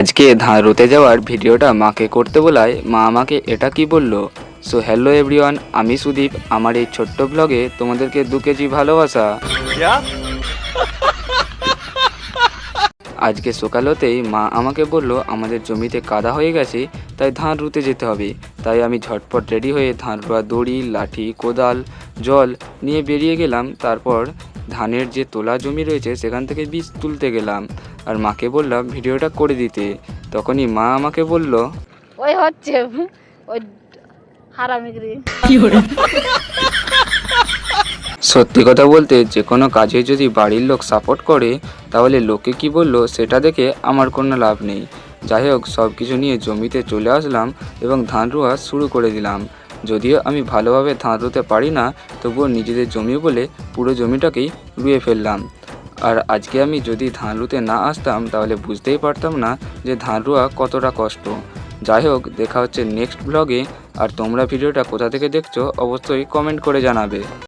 আজকে ধান রুতে যাওয়ার ভিডিওটা মাকে করতে বলায় মা আমাকে এটা কি বলল। সো হ্যালো এভরিওয়ান, আমি সুদীপ। আমার এই ছোট্ট ব্লগে তোমাদেরকে 2 কেজি ভালোবাসা। আজকে সকাল হতেই মা আমাকে বলল আমাদের জমিতে কাদা হয়ে গেছে, তাই ধান রুতে যেতে হবে। তাই আমি ঝটপট রেডি হয়ে ধান রোয়া দড়ি, লাঠি, কোদাল, জল নিয়ে বেরিয়ে গেলাম। তারপর ধানের যে তোলা জমি রয়েছে সেখান থেকে বীজ তুলতে গেলাম, আর মাকে বললাম ভিডিওটা করে দিতে। তখনই মা আমাকে বলল, ওই হচ্ছে ওই হারামিগিরি। সত্যি কথা বলতে যে কোনো কাজে যদি বাড়ির লোক সাপোর্ট করে তাহলে লোকে কি বললো সেটা দেখে আমার কোনো লাভ নেই। যাই হোক, সব কিছু নিয়ে জমিতে চলে আসলাম এবং ধান রোয়া শুরু করে দিলাম। যদিও আমি ভালোভাবে ধান রুতে পারি না, তবুও নিজেদের জমি বলে পুরো জমিটাকেই রুয়ে ফেললাম। আর আজকে আমি যদি ধান রুতে না আসতাম তাহলে বুঝতেই পারতাম না যে ধান রোয়া কতটা কষ্ট। যাই হোক, দেখা হচ্ছে নেক্সট ব্লগে। আর তোমরা ভিডিওটা কোথা থেকে দেখছো অবশ্যই কমেন্ট করে জানাবে।